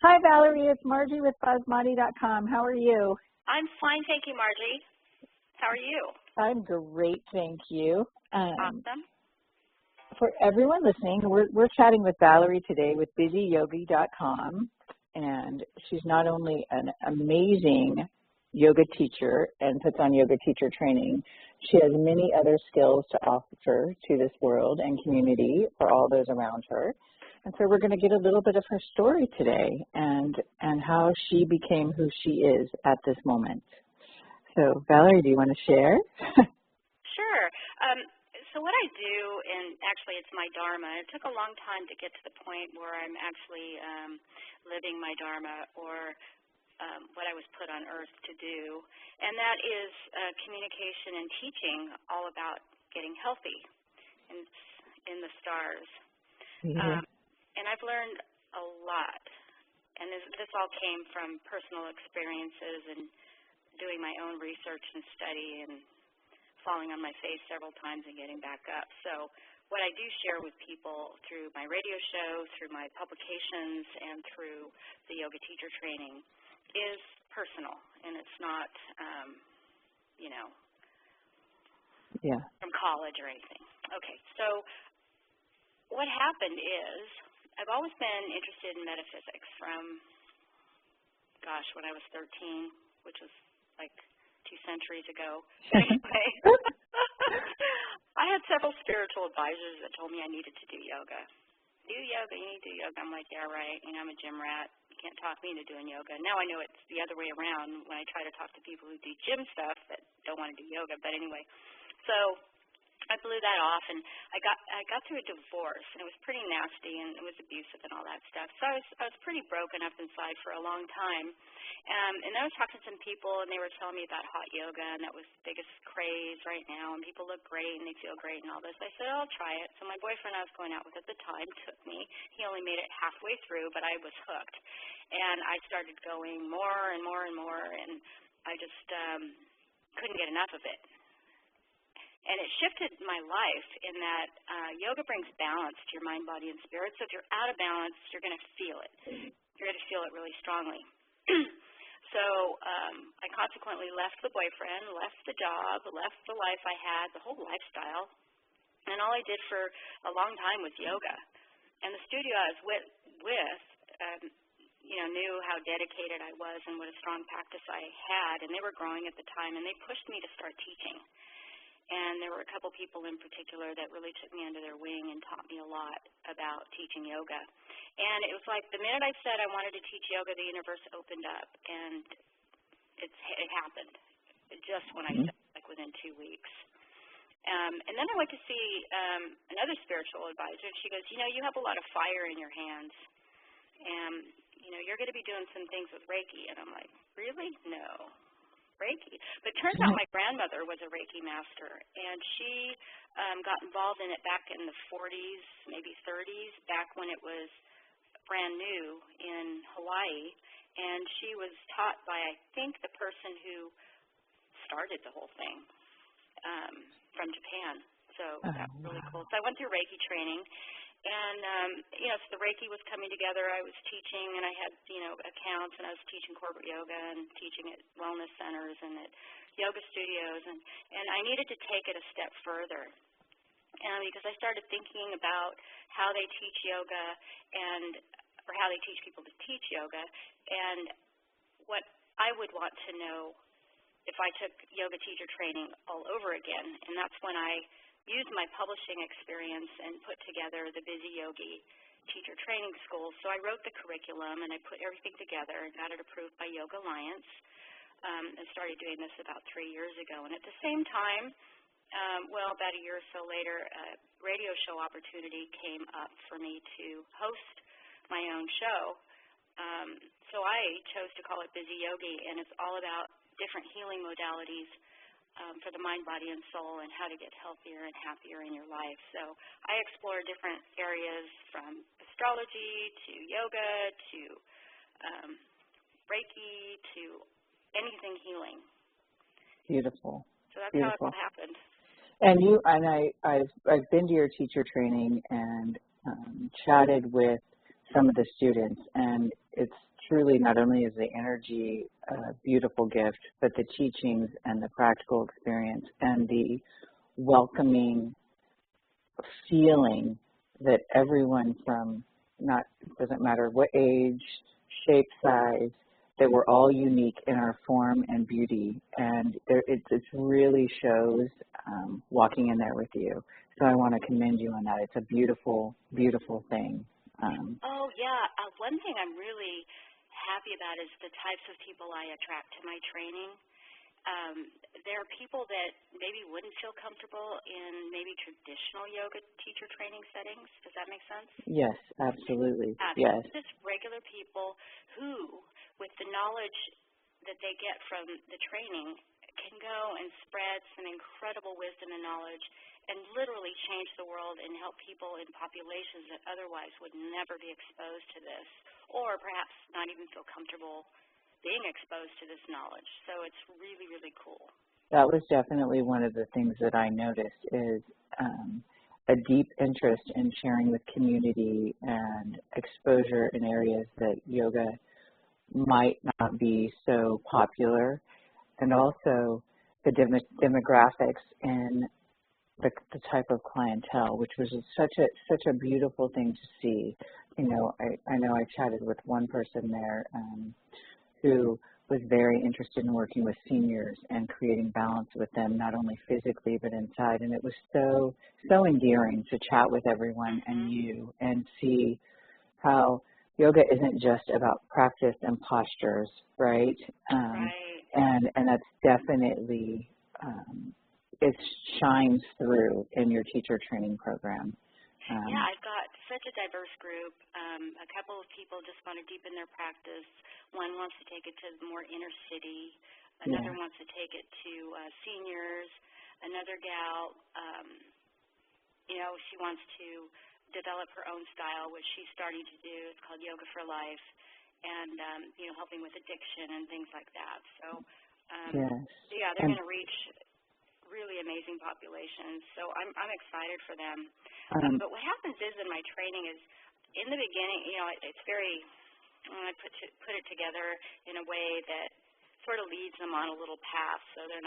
Hi, Valerie. It's Margie with BuzzBody.com. How are you? I'm fine, thank you, Margie. How are you? I'm great, thank you. Awesome. For everyone listening, we're chatting with Valerie today with BiziYogi.com, and she's not only an amazing yoga teacher and puts on yoga teacher training, she has many other skills to offer to this world and community for all those around her. And so we're going to get a little bit of her story today and how she became who she is at this moment. So, Valerie, do you want to share? Sure. So what I do, and actually it's my Dharma, it took a long time to get to the point where I'm actually living my Dharma, or what I was put on earth to do, and that is communication and teaching all about getting healthy in the stars. Yeah. And I've learned a lot, and this all came from personal experiences and doing my own research and study and falling on my face several times and getting back up. So what I do share with people through my radio show, through my publications, and through the yoga teacher training is personal, and it's not, from college or anything. Okay, so what happened is I've always been interested in metaphysics from, when I was 13, which was like 2 centuries ago. Anyway, I had several spiritual advisors that told me I needed to do yoga. Do yoga, you need to do yoga. I'm like, yeah, right. I'm a gym rat. You can't talk me into doing yoga. Now I know it's the other way around when I try to talk to people who do gym stuff that don't want to do yoga. But anyway, so I blew that off, and I got through a divorce, and it was pretty nasty, and it was abusive and all that stuff. So I was pretty broken up inside for a long time. And I was talking to some people, and they were telling me about hot yoga, and that was the biggest craze right now, and people look great, and they feel great and all this. I said, I'll try it. So my boyfriend I was going out with at the time took me. He only made it halfway through, but I was hooked. And I started going more and more and more, and I just couldn't get enough of it. And it shifted my life in that yoga brings balance to your mind, body, and spirit. So if you're out of balance, you're going to feel it. You're going to feel it really strongly. So I consequently left the boyfriend, left the job, left the life I had, the whole lifestyle. And all I did for a long time was yoga. And the studio I was with knew how dedicated I was and what a strong practice I had. And they were growing at the time, and they pushed me to start teaching. And there were a couple people in particular that really took me under their wing and taught me a lot about teaching yoga. And it was like the minute I said I wanted to teach yoga, the universe opened up, and it happened just when I said, like within 2 weeks. And then I went to see another spiritual advisor, and she goes, you have a lot of fire in your hands, and, you're going to be doing some things with Reiki. And I'm like, really? No. Reiki. But it turns out my grandmother was a Reiki master, and she got involved in it back in the 40s, maybe 30s, back when it was brand new in Hawaii. And she was taught by, I think, the person who started the whole thing from Japan. So that was really cool. So I went through Reiki training. And, so the Reiki was coming together. I was teaching, and I had, accounts, and I was teaching corporate yoga and teaching at wellness centers and at yoga studios. And I needed to take it a step further because I started thinking about how they teach yoga or how they teach people to teach yoga, and what I would want to know if I took yoga teacher training all over again. And that's when I used my publishing experience and put together the Bizi Yogi teacher training school. So I wrote the curriculum, and I put everything together and got it approved by Yoga Alliance, and started doing this about 3 years ago. And at the same time, about a year or so later, a radio show opportunity came up for me to host my own show. So I chose to call it Bizi Yogi, and it's all about different healing modalities for the mind, body, and soul, and how to get healthier and happier in your life. So I explore different areas from astrology to yoga to Reiki to anything healing. Beautiful. So that's how it all happened. And I've been to your teacher training and chatted with some of the students, and it's truly not only is the energy a beautiful gift, but the teachings and the practical experience and the welcoming feeling that everyone from doesn't matter what age, shape, size, that we're all unique in our form and beauty, and it really shows walking in there with you. So I want to commend you on that. It's a beautiful, beautiful thing. Oh, yeah. One thing I'm really happy about is the types of people I attract to my training. There are people that maybe wouldn't feel comfortable in maybe traditional yoga teacher training settings. Does that make sense? Yes, absolutely. Yes. Just regular people who, with the knowledge that they get from the training, can go and spread some incredible wisdom and knowledge and literally change the world and help people in populations that otherwise would never be exposed to this, or perhaps not even feel comfortable being exposed to this knowledge. So it's really, really cool. That was definitely one of the things that I noticed is a deep interest in sharing with community and exposure in areas that yoga might not be so popular, and also the demographics and the type of clientele, which was such a beautiful thing to see. You know, I know I chatted with one person there who was very interested in working with seniors and creating balance with them, not only physically but inside. And it was so endearing to chat with everyone and you and see how yoga isn't just about practice and postures, right? Right. And that's definitely it shines through in your teacher training program. Yeah, I've got such a diverse group. A couple of people just want to deepen their practice. One wants to take it to more inner city. Another wants to take it to seniors. Another gal, she wants to develop her own style, which she's starting to do. It's called Yoga for Life, and, helping with addiction and things like that. So, they're going to reach really amazing populations. So I'm excited for them. But what happens is in my training is in the beginning, it's very, I put it together in a way that sort of leads them on a little path so their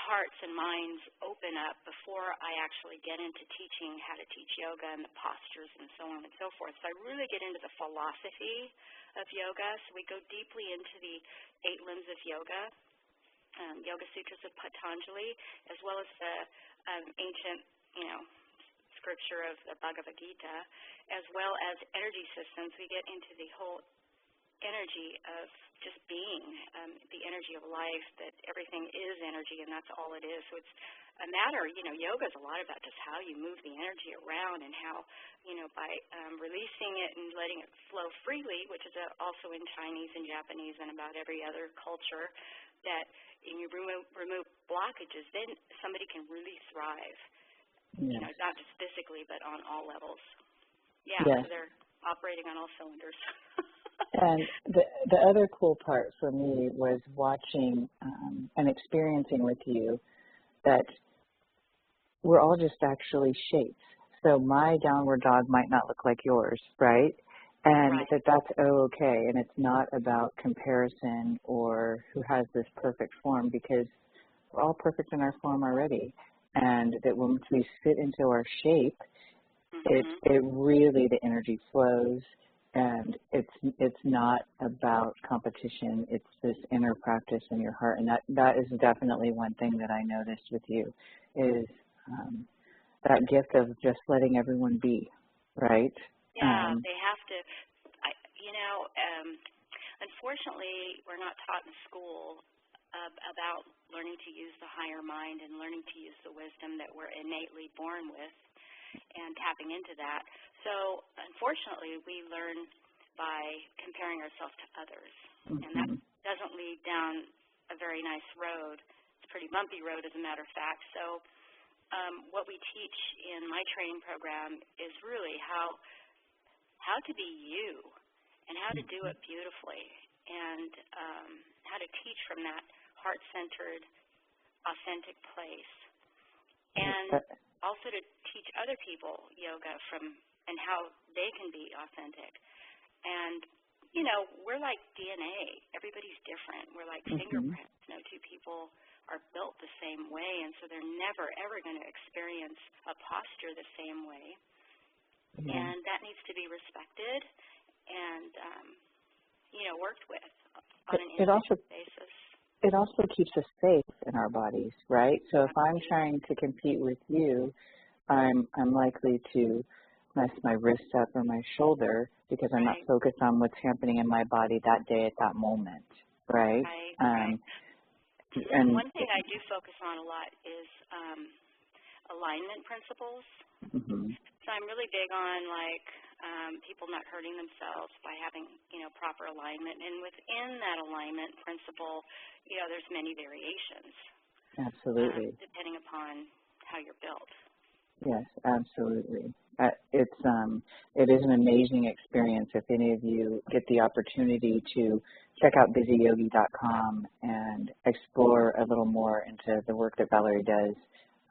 hearts and minds open up before I actually get into teaching how to teach yoga and the postures and so on and so forth. So I really get into the philosophy of yoga. So we go deeply into the 8 limbs of yoga. Yoga Sutras of Patanjali, as well as the ancient, scripture of the Bhagavad Gita, as well as energy systems. We get into the whole energy of just being, the energy of life, that everything is energy, and that's all it is. So it's a matter, yoga is a lot about just how you move the energy around and how, by releasing it and letting it flow freely, which is also in Chinese and Japanese and about every other culture, that and you remove blockages, then somebody can really thrive, not just physically, but on all levels. So they're operating on all cylinders. And the other cool part for me was watching and experiencing with you that we're all just actually shapes. So my downward dog might not look like yours, right? And that's okay, and it's not about comparison or who has this perfect form, because we're all perfect in our form already. And that when we fit into our shape, it really, the energy flows, and it's not about competition. It's this inner practice in your heart, and that is definitely one thing that I noticed with you is that gift of just letting everyone be, right? Yeah, they have to. Unfortunately, we're not taught in school about learning to use the higher mind and learning to use the wisdom that we're innately born with and tapping into that. So, unfortunately, we learn by comparing ourselves to others, and that doesn't lead down a very nice road. It's a pretty bumpy road, as a matter of fact. So, what we teach in my training program is really how to be you and how to do it beautifully, and how to teach from that heart-centered, authentic place, and also to teach other people yoga and how they can be authentic. And, we're like DNA. Everybody's different. We're like Mm-hmm. fingerprints. No two people are built the same way, and so they're never, ever going to experience a posture the same way. Yeah. And that needs to be respected and, worked with on an individual basis. It also keeps us safe in our bodies, right? So if I'm trying to compete with you, I'm likely to mess my wrist up or my shoulder because I'm not focused on what's happening in my body that day at that moment, right? Right. And one thing I do focus on a lot is alignment principles. Mm-hmm. So I'm really big on people not hurting themselves by having proper alignment, and within that alignment principle, there's many variations. Absolutely. Depending upon how you're built. Yes, absolutely. It is an amazing experience. If any of you get the opportunity to check out BiziYogi.com and explore a little more into the work that Valerie does.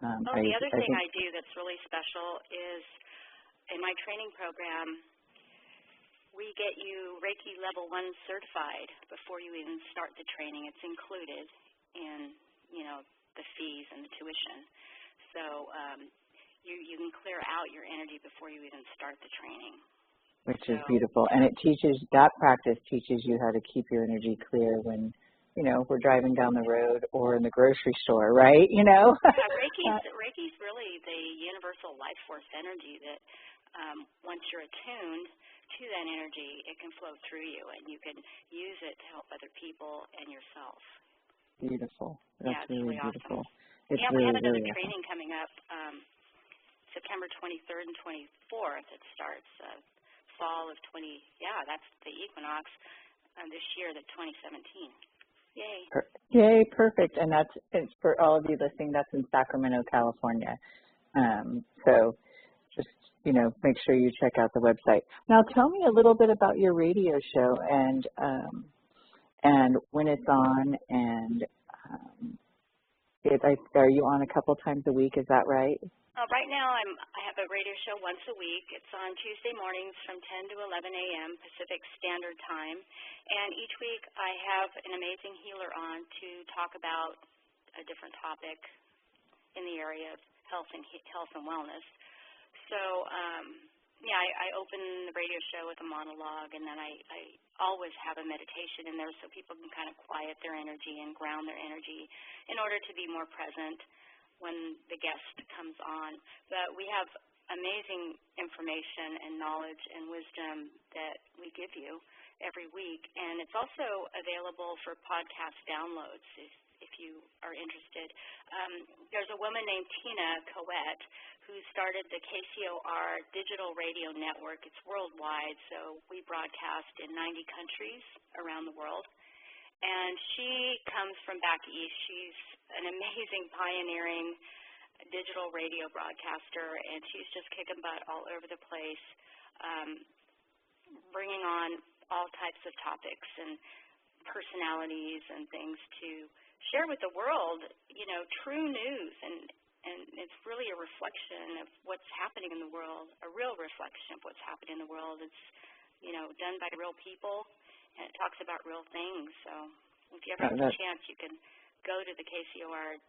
The other thing I do that's really special is in my training program, we get you Reiki Level 1 certified before you even start the training. It's included in, the fees and the tuition. So you can clear out your energy before you even start the training. Which is beautiful. And that practice teaches you how to keep your energy clear when, we're driving down the road or in the grocery store, right? Reiki's really the universal life force energy that once you're attuned to that energy, it can flow through you, and you can use it to help other people and yourself. Beautiful. That's really beautiful. Awesome. We have another training coming up September 23rd and 24th. It starts fall of that's the equinox this year, the 2017. Yay. Yay, perfect. And it's for all of you listening, that's in Sacramento, California. So just, make sure you check out the website. Now tell me a little bit about your radio show and when it's on, and are you on a couple times a week? Is that right? Right now, I have a radio show once a week. It's on Tuesday mornings from 10 to 11 a.m. Pacific Standard Time. And each week, I have an amazing healer on to talk about a different topic in the area of health and wellness. So, I open the radio show with a monologue, and then I always have a meditation in there so people can kind of quiet their energy and ground their energy in order to be more present when the guest comes on. But we have amazing information and knowledge and wisdom that we give you every week. And it's also available for podcast downloads if you are interested. There's a woman named Tina Coet who started the KCOR Digital Radio Network. It's worldwide, so we broadcast in 90 countries around the world. And she comes from back east. She's an amazing, pioneering digital radio broadcaster, and she's just kicking butt all over the place, bringing on all types of topics and personalities and things to share with the world, true news. And it's really a reflection of what's happening in the world, a real reflection of what's happening in the world. It's, done by real people. And it talks about real things. So if you ever have a chance, you can go to the KCOR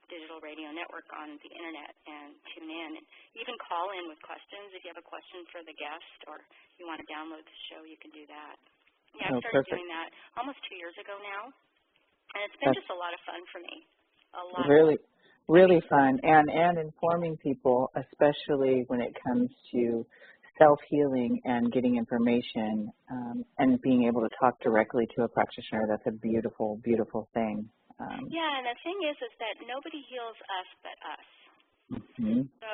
Digital Radio Network on the Internet and tune in. And even call in with questions. If you have a question for the guest or you want to download the show, you can do that. Yeah, I started doing that almost 2 years ago now. And it's been just a lot of fun for me. A lot of fun. Really fun. And informing people, especially when it comes to self-healing and getting information and being able to talk directly to a practitioner. That's a beautiful, beautiful thing. And the thing is that nobody heals us but us. Mm-hmm. So,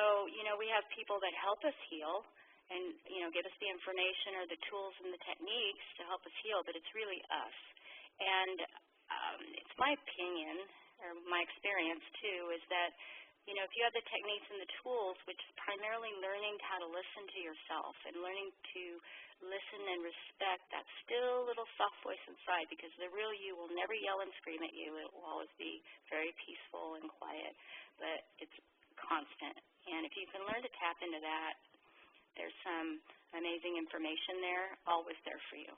we have people that help us heal and, give us the information or the tools and the techniques to help us heal, but it's really us. And it's my opinion, or my experience, too, is that if you have the techniques and the tools, which is primarily learning how to listen to yourself and learning to listen and respect that still little soft voice inside, because the real you will never yell and scream at you. It will always be very peaceful and quiet, but it's constant. And if you can learn to tap into that, there's some amazing information there, always there for you.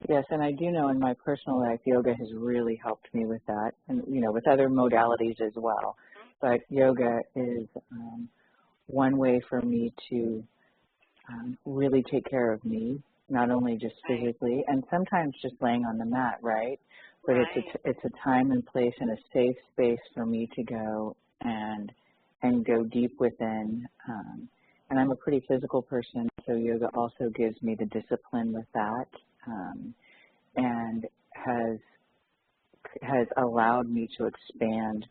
Yes, and I do know in my personal life, yoga has really helped me with that, and with other modalities as well. But yoga is one way for me to really take care of me, not only just physically, and sometimes just laying on the mat, right? But it's a time and place and a safe space for me to go and go deep within. And I'm a pretty physical person, so yoga also gives me the discipline with that, and has allowed me to expand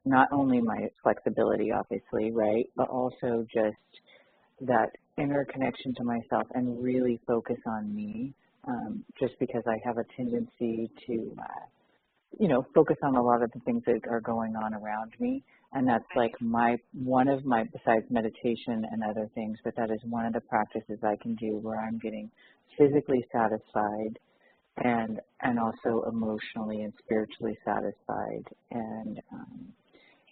not only my flexibility, obviously, right, but also just that inner connection to myself and really focus on me, just because I have a tendency to, focus on a lot of the things that are going on around me. And that's like one of my, besides meditation and other things, but that is one of the practices I can do where I'm getting physically satisfied and also emotionally and spiritually satisfied. And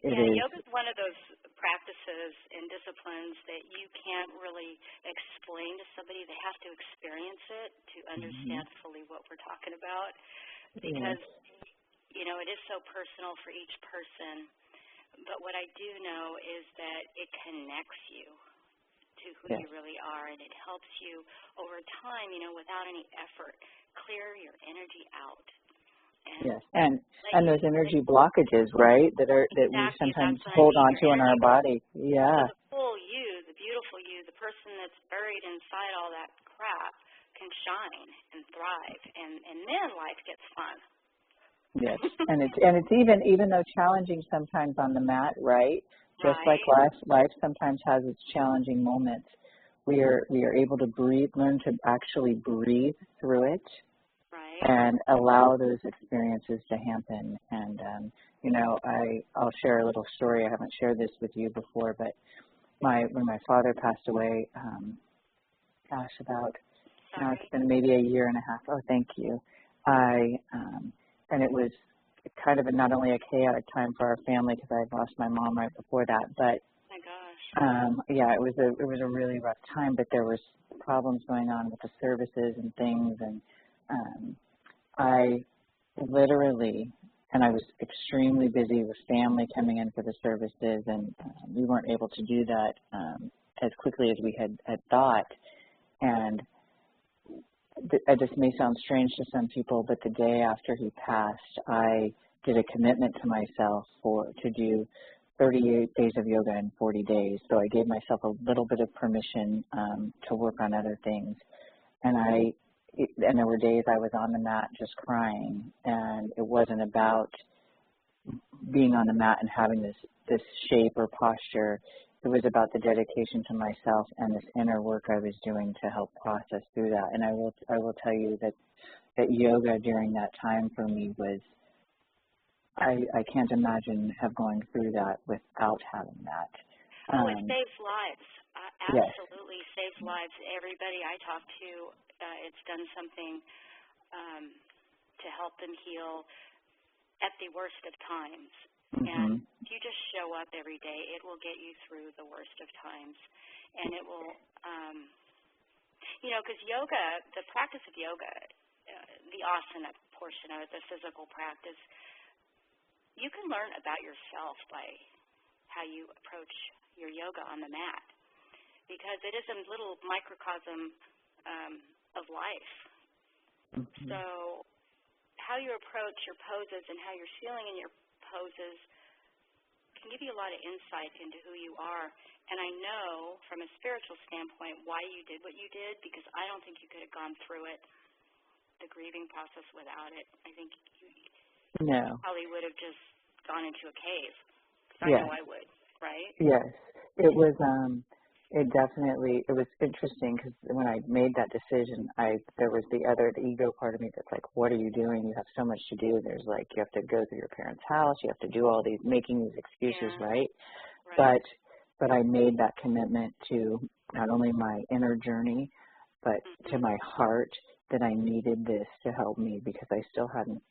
yoga is one of those practices and disciplines that you can't really explain to somebody. They have to experience it to understand fully what we're talking about, because it is so personal for each person. But what I do know is that it connects you to who you really are, and it helps you over time, without any effort, clear your energy out. And those energy blockages, right, that we sometimes hold on to in our body. Yeah. So the full you, the beautiful you, the person that's buried inside all that crap can shine and thrive, and then life gets fun. Yes, and it's even though challenging sometimes on the mat, right? Just like life sometimes has its challenging moments. We are able to learn to actually breathe through it, and allow those experiences to happen. And I'll share a little story. I haven't shared this with you before, but when my father passed away, it's been maybe a year and a half. Oh, thank you. And it was kind of not only a chaotic time for our family because I had lost my mom right before that, but it was a really rough time. But there was problems going on with the services and things, and I literally, and I was extremely busy with family coming in for the services, and we weren't able to do that as quickly as we had thought. And this may sound strange to some people, but the day after he passed, I did a commitment to myself to do 38 days of yoga in 40 days. So I gave myself a little bit of permission to work on other things. And there were days I was on the mat just crying, and it wasn't about being on the mat and having this shape or posture. It was about the dedication to myself and this inner work I was doing to help process through that. And I will tell you that yoga during that time for me was, I can't imagine gone through that without having that. It saves lives. Absolutely saves lives. Everybody I talk to, it's done something to help them heal at the worst of times. And if you just show up every day, it will get you through the worst of times. And it will, because yoga, the practice of yoga, the asana portion of it, the physical practice, you can learn about yourself by how you approach your yoga on the mat, because it is a little microcosm of life. So how you approach your poses and how you're feeling in your poses can give you a lot of insight into who you are. And I know from a spiritual standpoint why you did what you did, because I don't think you could have gone through it, the grieving process, without it. I think you probably would have just gone into a cave. I know I would, right? Yes. It was it was interesting, because when I made that decision, there was the ego part of me that's like, what are you doing? You have so much to do. There's like, you have to go through your parents' house. You have to do all these, making these excuses, right? But I made that commitment to not only my inner journey, but to my heart, that I needed this to help me, because I still hadn't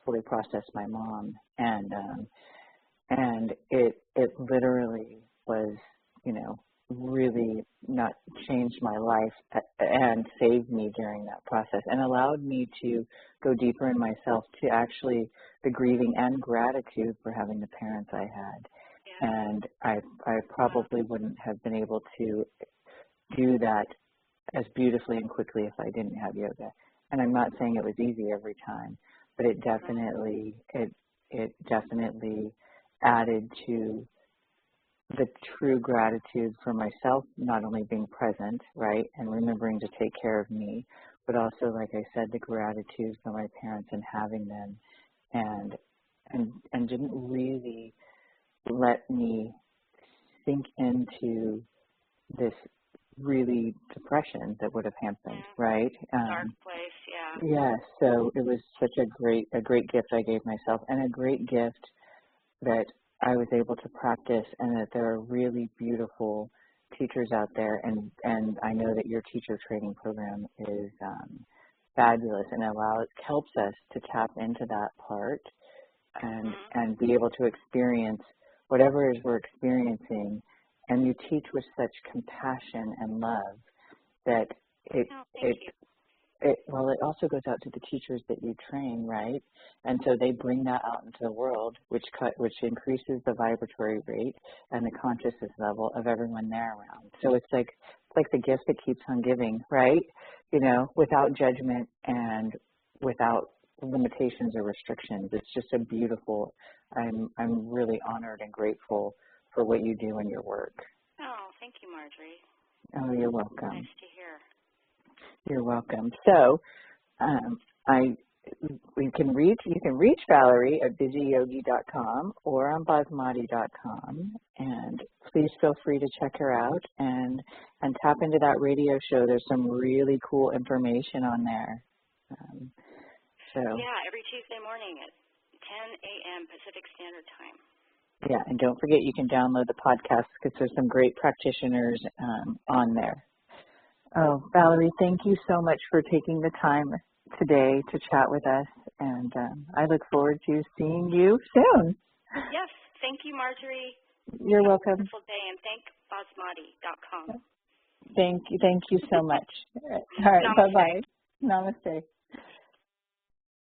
fully processed my mom. And it literally was, really not changed my life and saved me during that process and allowed me to go deeper in myself to actually the grieving and gratitude for having the parents I had. Yeah. And I probably wouldn't have been able to do that as beautifully and quickly if I didn't have yoga. And I'm not saying it was easy every time, but it definitely added to the true gratitude for myself, not only being present, right, and remembering to take care of me, but also, like I said, the gratitude for my parents and having them, and didn't really let me sink into this really depression that would have happened, right? Dark place, yeah. Yeah, so it was such a great gift I gave myself, and a great gift that I was able to practice, and that there are really beautiful teachers out there, and I know that your teacher training program is fabulous, and helps us to tap into that part and be able to experience whatever it is we're experiencing, and you teach with such compassion and love that it also goes out to the teachers that you train, right? And so they bring that out into the world, which increases the vibratory rate and the consciousness level of everyone there around. So it's like the gift that keeps on giving, right? You know, without judgment and without limitations or restrictions. It's just a beautiful. I'm really honored and grateful for what you do in your work. Oh, thank you, Marjorie. Oh, you're welcome. Nice to hear. You're welcome. So, you can reach Valerie at biziyogi.com or on basmati.com, and please feel free to check her out and tap into that radio show. There's some really cool information on there. Yeah, every Tuesday morning at 10 a.m. Pacific Standard Time. Yeah, and don't forget you can download the podcast because there's some great practitioners on there. Oh, Valerie, thank you so much for taking the time today to chat with us, and I look forward to seeing you soon. Yes, thank you, Marjorie. You're welcome. Have a wonderful day, and thank basmati.com. Thank you so much. All right, Namaste. bye-bye. Namaste.